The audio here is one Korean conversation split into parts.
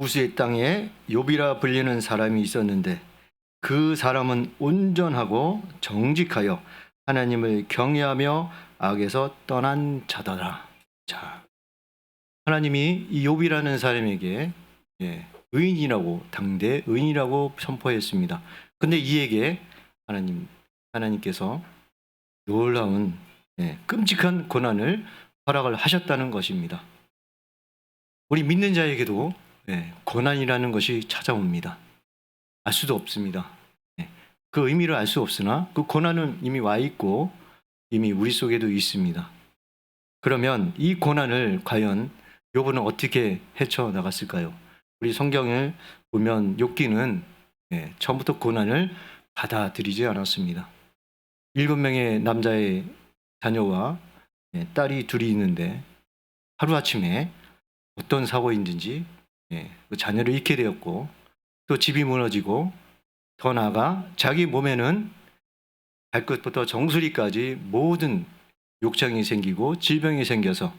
우스의 땅에 욥이라 불리는 사람이 있었는데 그 사람은 온전하고 정직하여 하나님을 경외하며 악에서 떠난 자더라. 자, 하나님이 이 욥이라는 사람에게 의인이라고 당대 의인이라고 선포했습니다. 근데 이에게 하나님께서 놀라운 끔찍한 고난을 허락을 하셨다는 것입니다. 우리 믿는 자에게도 고난이라는 것이 찾아옵니다. 알 수도 없습니다. 그 의미를 알 수 없으나 그 고난은 이미 와 있고 이미 우리 속에도 있습니다. 그러면 이 고난을 과연 욥은 어떻게 헤쳐나갔을까요? 우리 성경을 보면 욥기는 처음부터 고난을 받아들이지 않았습니다. 7명의 남자의 자녀와 딸이 둘이 있는데 하루아침에 어떤 사고인지 그 자녀를 잃게 되었고 또 집이 무너지고 더 나아가 자기 몸에는 발끝부터 정수리까지 모든 욕창이 생기고 질병이 생겨서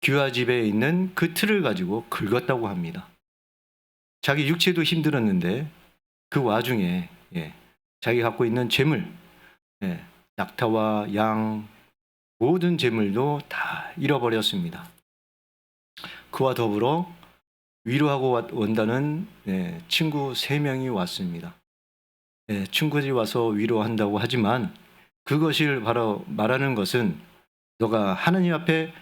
기와집에 있는 그 틀을 가지고 긁었다고 합니다. 자기 육체도 힘들었는데 그 와중에 자기 갖고 있는 재물, 낙타와 양 모든 재물도 다 잃어버렸습니다. 그와 더불어 위로하고 온다는 친구 3명이 왔습니다. 친구들이 와서 위로한다고 하지만 그것을 바로 말하는 것은 너가 하나님 앞에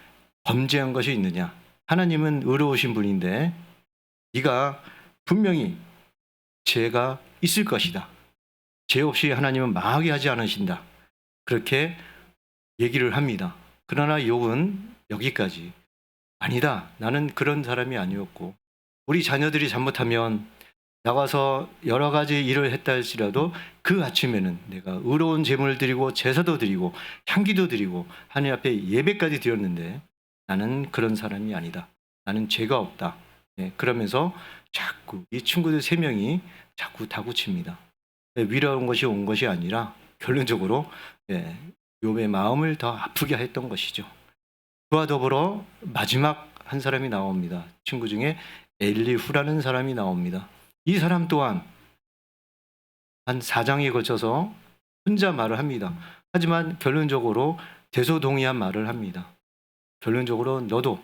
범죄한 것이 있느냐? 하나님은 의로우신 분인데 네가 분명히 죄가 있을 것이다. 죄 없이 하나님은 망하게 하지 않으신다. 그렇게 얘기를 합니다. 그러나 욥은 여기까지 아니다. 나는 그런 사람이 아니었고 우리 자녀들이 잘못하면 나가서 여러 가지 일을 했다 할지라도 그 아침에는 내가 의로운 제물을 드리고 제사도 드리고 향기도 드리고 하나님 앞에 예배까지 드렸는데 나는 그런 사람이 아니다. 나는 죄가 없다. 그러면서 자꾸 이 친구들 3명이 자꾸 다구칩니다. 위로한 것이 온 것이 아니라 결론적으로 욥의 마음을 더 아프게 했던 것이죠. 그와 더불어 마지막 한 사람이 나옵니다. 친구 중에 엘리후라는 사람이 나옵니다. 이 사람 또한 한 4장에 걸쳐서 혼자 말을 합니다. 하지만 결론적으로 대소동의한 말을 합니다. 결론적으로 너도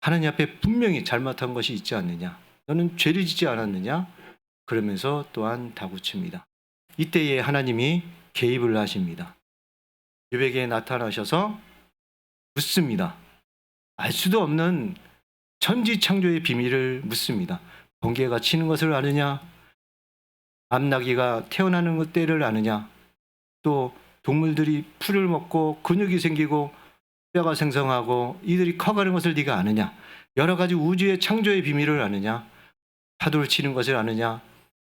하나님 앞에 분명히 잘못한 것이 있지 않느냐? 너는 죄를 짓지 않았느냐? 그러면서 또한 다구칩니다. 이때에 하나님이 개입을 하십니다. 욥에게 나타나셔서 묻습니다. 알 수도 없는 천지창조의 비밀을 묻습니다. 번개가 치는 것을 아느냐? 암나귀가 태어나는 때를 아느냐? 또 동물들이 풀을 먹고 근육이 생기고 뼈가 생성하고 이들이 커가는 것을 네가 아느냐? 여러 가지 우주의 창조의 비밀을 아느냐? 파도를 치는 것을 아느냐?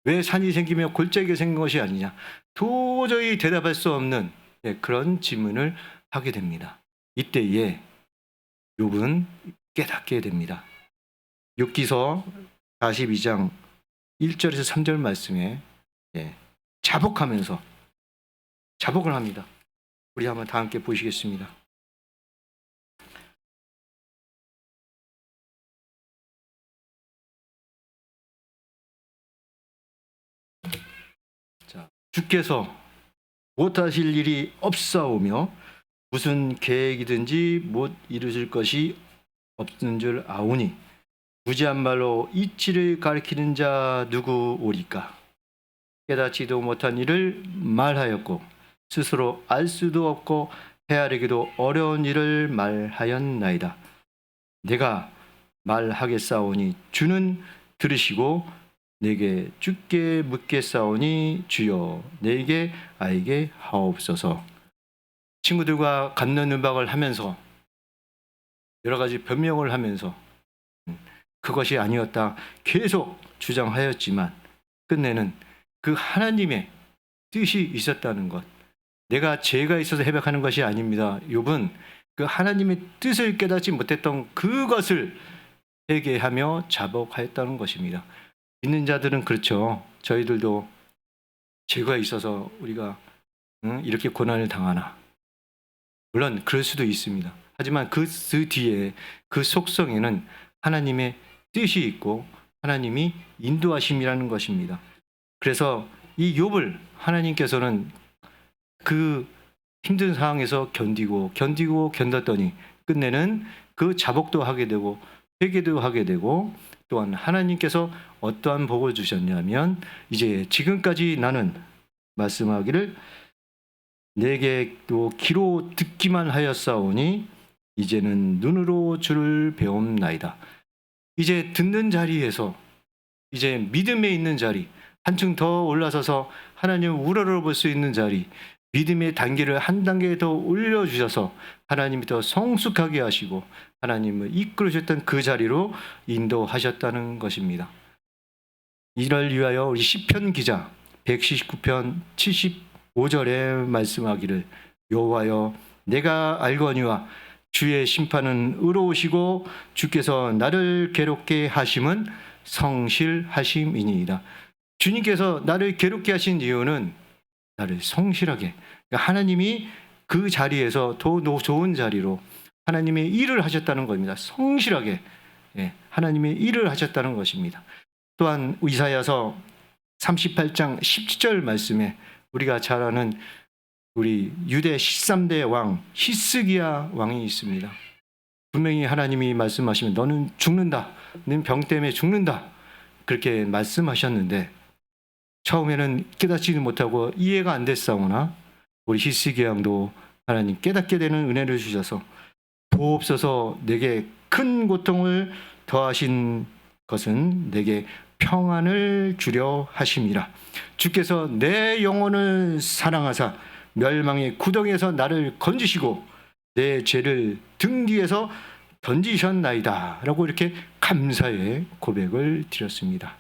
왜 산이 생기며 골짜기가 생긴 것이 아니냐? 도저히 대답할 수 없는 그런 질문을 하게 됩니다. 이때에 욥은 깨닫게 됩니다. 욥기서 42장 1절에서 3절 말씀에 자복하면서 자복을 합니다. 우리 한번 다 함께 보시겠습니다. 자, 주께서 못하실 일이 없사오며 무슨 계획이든지 못 이루실 것이 없는 줄 아오니 무지한 말로 이치를 가리키는 자 누구 오리까? 깨닫지도 못한 일을 말하였고 스스로 알 수도 없고 헤아리기도 어려운 일을 말하였나이다. 내가 말하겠사오니 주는 들으시고 내게 주께 묻겠사오니 주여 내게 알게 하옵소서. 친구들과 갑론음박을 하면서 여러 가지 변명을 하면서 그것이 아니었다 계속 주장하였지만 끝내는 그 하나님의 뜻이 있었다는 것, 내가 죄가 있어서 해백하는 것이 아닙니다. 욥은 그 하나님의 뜻을 깨닫지 못했던 그것을 회개하며 자복하였다는 것입니다. 믿는 자들은 그렇죠. 저희들도 죄가 있어서 우리가 이렇게 고난을 당하나, 물론 그럴 수도 있습니다. 하지만 그 뒤에 그 속성에는 하나님의 뜻이 있고 하나님이 인도하심이라는 것입니다. 그래서 이 욥을 하나님께서는 그 힘든 상황에서 견뎠더니 끝내는 그 자복도 하게 되고 회개도 하게 되고, 또한 하나님께서 어떠한 복을 주셨냐면, 이제 지금까지 나는 말씀하기를 내게 또 귀로 듣기만 하였사오니 이제는 눈으로 주를 배움나이다. 이제 듣는 자리에서 이제 믿음에 있는 자리, 한층 더 올라서서 하나님을 우러러볼 수 있는 자리, 믿음의 단계를 한 단계 더 올려주셔서 하나님이 더 성숙하게 하시고 하나님을 이끌으셨던 그 자리로 인도하셨다는 것입니다. 이를 위하여 우리 시편 기자 179편 75절에 말씀하기를, 여호와여 내가 알거니와 주의 심판은 의로우시고 주께서 나를 괴롭게 하심은 성실하심이니이다. 주님께서 나를 괴롭게 하신 이유는 나를 성실하게, 그러니까 하나님이 그 자리에서 더 좋은 자리로 하나님의 일을 하셨다는 겁니다. 성실하게 하나님의 일을 하셨다는 것입니다. 또한 이사야서 38장 17절 말씀에 우리가 잘 아는 우리 유대 13대 왕 히스기야 왕이 있습니다. 분명히 하나님이 말씀하시면 너는 죽는다, 너는 병 때문에 죽는다, 그렇게 말씀하셨는데 처음에는 깨닫지는 못하고 이해가 안 됐사오나 우리 히스기야 왕도 하나님 깨닫게 되는 은혜를 주셔서 보옵소서 내게 큰 고통을 더하신 것은 내게 평안을 주려 하심이라. 주께서 내 영혼을 사랑하사 멸망의 구덩이에서 나를 건지시고 내 죄를 등 뒤에서 던지셨나이다 라고 이렇게 감사의 고백을 드렸습니다.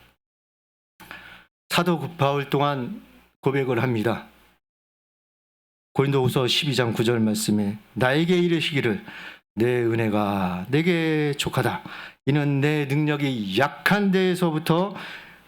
사도 바울 또한 고백을 합니다. 고린도후서 12장 9절 말씀에 나에게 이르시기를 내 은혜가 내게 족하다. 이는 내 능력이 약한 데에서부터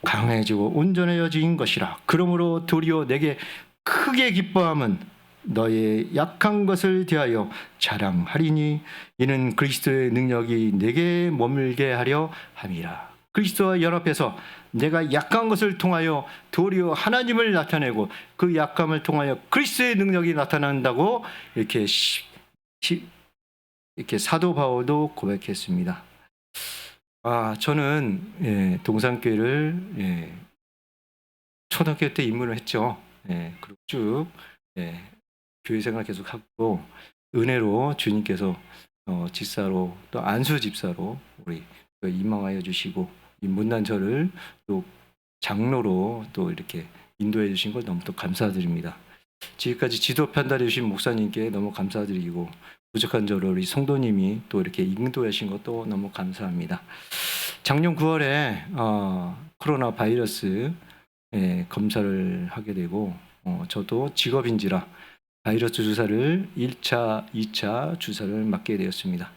강해지고 온전해진 것이라. 그러므로 도리어 내게 크게 기뻐함은 너의 약한 것을 대하여 자랑하리니 이는 그리스도의 능력이 내게 머물게 하려 함이라. 그리스도와 연합해서 내가 약한 것을 통하여 도리어 하나님을 나타내고 그 약함을 통하여 그리스도의 능력이 나타난다고 이렇게 사도 바울도 고백했습니다. 저는 동산교회를 초등학교 때 입문을 했죠. 그리고 쭉 교회 생활 계속 하고 은혜로 주님께서 집사로 또 안수 집사로 우리 임망하여 주시고 이 못난 저를 또 장로로 또 이렇게 인도해 주신 걸 너무 또 감사드립니다. 지금까지 지도 편달해 주신 목사님께 너무 감사드리고 부족한 저를 우리 성도님이 또 이렇게 인도해 주신 것도 너무 감사합니다. 작년 9월에 코로나 바이러스 검사를 하게 되고 저도 직업인지라 바이러스 주사를 1차, 2차 주사를 맞게 되었습니다.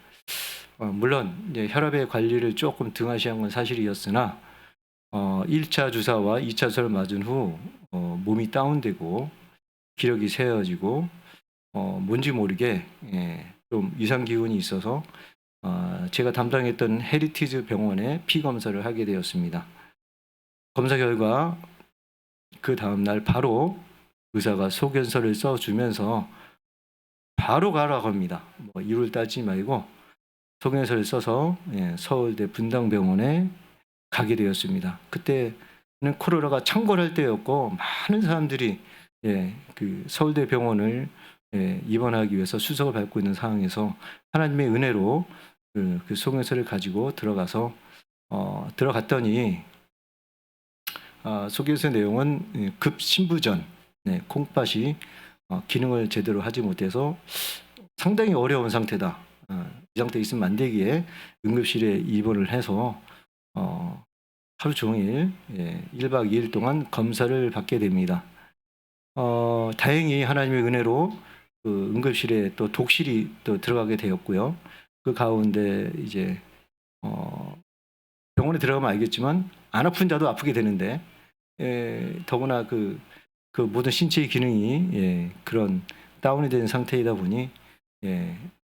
물론 이제 혈압의 관리를 조금 등하시한 건 사실이었으나 1차 주사와 2차 주사를 맞은 후 몸이 다운되고 기력이 세어지고 뭔지 모르게 좀 이상 기운이 있어서 제가 담당했던 헤리티즈 병원에 피 검사를 하게 되었습니다. 검사 결과 그 다음 날 바로 의사가 소견서를 써주면서 바로 가라고 합니다. 이유를 따지지 말고 소견서를 써서 서울대 분당병원에 가게 되었습니다. 그때는 코로나가 창궐할 때였고 많은 사람들이 그 서울대 병원을 입원하기 위해서 수석을 밟고 있는 상황에서 하나님의 은혜로 그 소견서를 가지고 들어갔더니 소견서 내용은 급신부전, 콩팥이 기능을 제대로 하지 못해서 상당히 어려운 상태다. 이 상태에 있으면 안 되기에 응급실에 입원을 해서 하루 종일 1박 2일 동안 검사를 받게 됩니다. 다행히 하나님의 은혜로 그 응급실에 또 독실이 또 들어가게 되었고요. 그 가운데 이제 병원에 들어가면 알겠지만 안 아픈 자도 아프게 되는데 더구나 그 모든 신체의 기능이 그런 다운이 된 상태이다 보니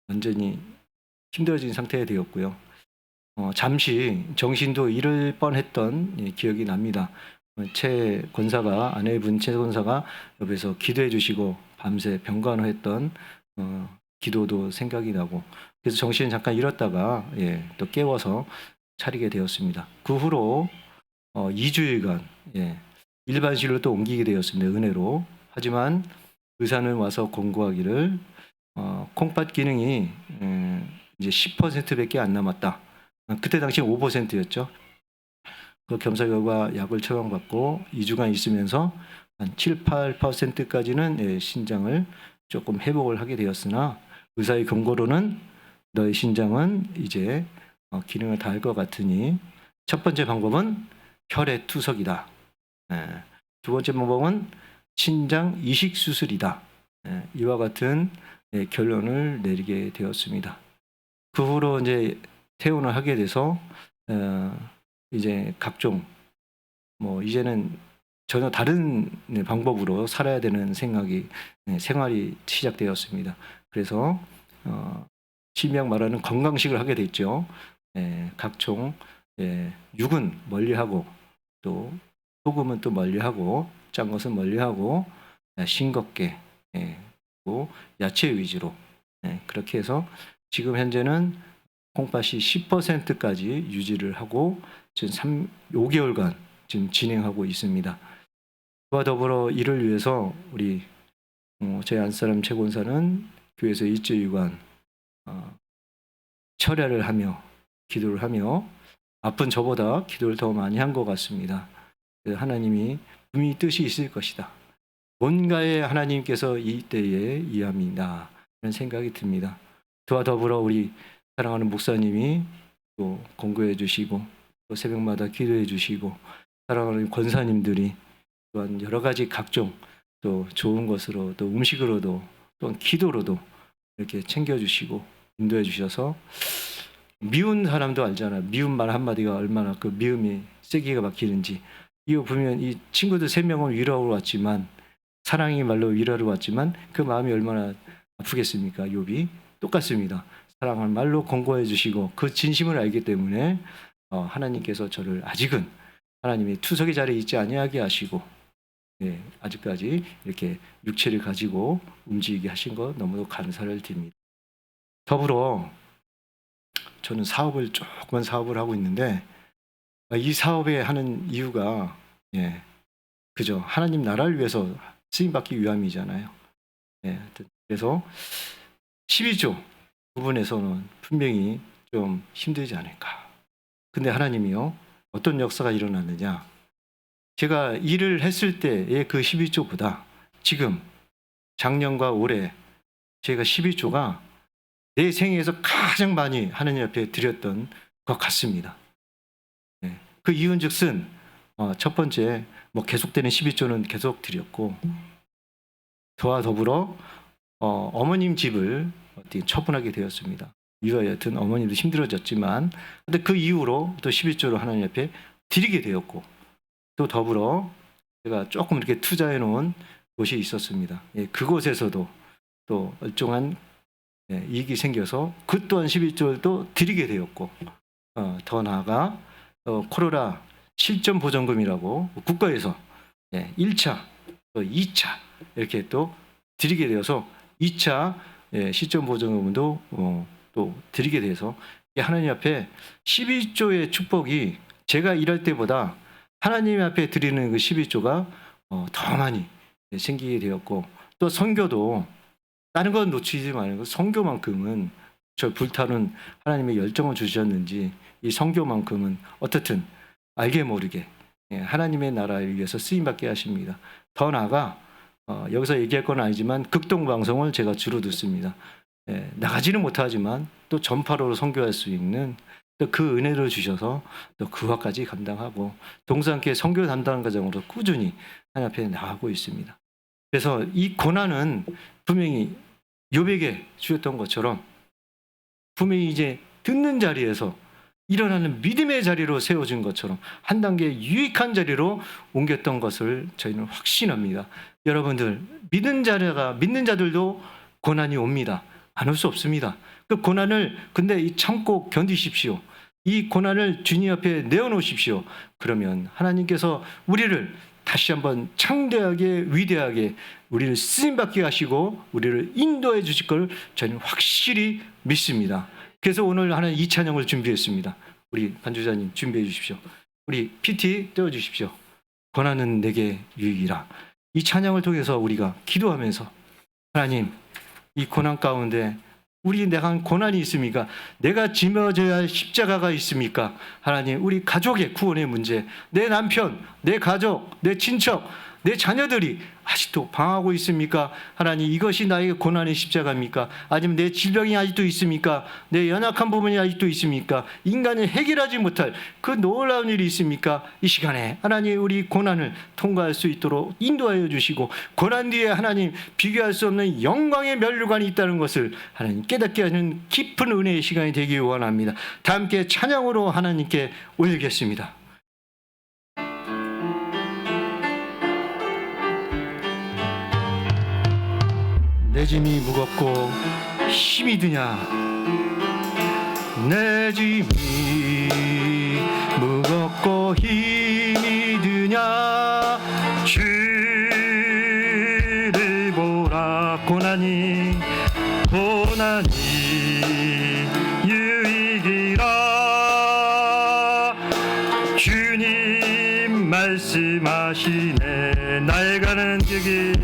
완전히 힘들어진 상태가 되었고요. 잠시 정신도 잃을 뻔했던 기억이 납니다. 최 권사가 아내분 최 권사가 옆에서 기도해 주시고 밤새 병간호했던 기도도 생각이 나고 그래서 정신을 잠깐 잃었다가 또 깨워서 차리게 되었습니다. 그 후로 2주일간 일반실로 또 옮기게 되었습니다. 은혜로. 하지만 의사는 와서 권고하기를 콩팥 기능이 이제 10%밖에 안 남았다. 그때 당시 5%였죠. 그 검사 결과 약을 처방받고 2주간 있으면서 한 7, 8%까지는 신장을 조금 회복을 하게 되었으나 의사의 경고로는 너의 신장은 이제 기능을 다할 것 같으니 첫 번째 방법은 혈액 투석이다. 두 번째 방법은 신장 이식 수술이다. 이와 같은 결론을 내리게 되었습니다. 그 후로 이제 퇴원을 하게 돼서 이제 각종 이제는 전혀 다른 방법으로 살아야 되는 생활이 시작되었습니다. 그래서 심양 말하는 건강식을 하게 됐죠. 각종 육은 멀리하고 또 소금은 또 멀리하고 짠 것은 멀리하고 싱겁게 또 야채 위주로 그렇게 해서 지금 현재는 콩팥이 10%까지 유지를 하고 지금 5개월간 지금 진행하고 있습니다. 그와 더불어 이를 위해서 우리 저희 안사람 최권사는 교회에서 일주일간 철야를 하며 기도를 하며 아픈 저보다 기도를 더 많이 한 것 같습니다. 하나님이 분명히 뜻이 있을 것이다. 뭔가에 하나님께서 이때에 이함이다 라는 생각이 듭니다. 그와 더불어 우리 사랑하는 목사님이 또 권고해 주시고 또 새벽마다 기도해 주시고 사랑하는 권사님들이 또한 여러 가지 각종 또 좋은 것으로 또 음식으로도 또한 기도로도 이렇게 챙겨주시고 인도해 주셔서 미운 사람도 알잖아. 미운 말 한마디가 얼마나 그 미움이 세기가 막히는지. 이거 보면 이 친구들 3명은 위로하러 왔지만 사랑의 말로 위로하러 왔지만 그 마음이 얼마나 아프겠습니까? 욥이 똑같습니다. 사랑할 말로 권고해 주시고 그 진심을 알기 때문에 하나님께서 저를 아직은 하나님이 투석의 자리에 있지 아니하게 하시고 아직까지 이렇게 육체를 가지고 움직이게 하신 것 너무도 감사를 드립니다. 더불어 저는 조그만 사업을 하고 있는데 이 사업에 하는 이유가 그저 하나님 나라를 위해서 쓰임받기 위함이잖아요. 그래서 12조 부분에서는 분명히 좀 힘들지 않을까. 근데 하나님이요 어떤 역사가 일어났느냐. 제가 일을 했을 때의 그 12조보다 지금 작년과 올해 제가 12조가 내 생애에서 가장 많이 하느님 앞에 드렸던 것 같습니다. 그 이유는즉슨 첫 번째 계속되는 12조는 계속 드렸고 저와 더불어 어머님 집을 처분하게 되었습니다. 이와 여튼 어머님도 힘들어졌지만 근데 그 이후로 또 11조를 하나님 앞에 드리게 되었고 또 더불어 제가 조금 이렇게 투자해 놓은 곳이 있었습니다. 그곳에서도 또 일정한 이익이 생겨서 그 또한 11조를 또 드리게 되었고 더 나아가 코로나 실전 보전금이라고 국가에서 1차 또 2차 이렇게 또 드리게 되어서 2차 실전 보전금도 또 드리게 돼서 하나님 앞에 12조의 축복이 제가 일할 때보다 하나님 앞에 드리는 그 12조가 더 많이 생기게 되었고 또 선교도 다른 건 놓치지 말고 선교만큼은 저 불타는 하나님의 열정을 주셨는지 이 선교만큼은 어떻든 알게 모르게 하나님의 나라를 위해서 쓰임받게 하십니다. 더 나아가 여기서 얘기할 건 아니지만 극동방송을 제가 주로 듣습니다. 나가지는 못하지만 또 전파로로 선교할 수 있는 또 그 은혜를 주셔서 또 그와까지 감당하고 동서함께 선교 담당 과정으로 꾸준히 하나님 앞에 나가고 있습니다. 그래서 이 고난은 분명히 욥에게 주셨던 것처럼 분명히 이제 듣는 자리에서 일어나는 믿음의 자리로 세워진 것처럼 한 단계 유익한 자리로 옮겼던 것을 저희는 확신합니다. 여러분들 믿는 자들도 고난이 옵니다. 안 올 수 없습니다. 그 고난을 근데 참고 견디십시오. 이 고난을 주님 앞에 내어놓으십시오. 그러면 하나님께서 우리를 다시 한번 창대하게 위대하게 우리를 쓰임받게 하시고 우리를 인도해 주실 걸 저는 확실히 믿습니다. 그래서 오늘 하나님 이 찬양을 준비했습니다. 우리 반주자님 준비해 주십시오. 우리 PT 떼어주십시오. 고난은 내게 유익이라. 이 찬양을 통해서 우리가 기도하면서 하나님 이 고난 가운데 내가 고난이 있습니까? 내가 짊어져야 할 십자가가 있습니까? 하나님 우리 가족의 구원의 문제, 내 남편, 내 가족, 내 친척, 내 자녀들이 아직도 방황하고 있습니까? 하나님 이것이 나에게 고난의 십자가입니까? 아니면 내 질병이 아직도 있습니까? 내 연약한 부분이 아직도 있습니까? 인간이 해결하지 못할 그 놀라운 일이 있습니까? 이 시간에 하나님 우리 고난을 통과할 수 있도록 인도하여 주시고 고난 뒤에 하나님 비교할 수 없는 영광의 면류관이 있다는 것을 하나님 깨닫게 하는 깊은 은혜의 시간이 되기 원합니다. 다 함께 찬양으로 하나님께 올리겠습니다. 내 짐이 무겁고 힘이 드냐 내 짐이 무겁고 힘이 드냐 주를 보라 고난이 유익이라 주님 말씀하시네 나의 가는 그 길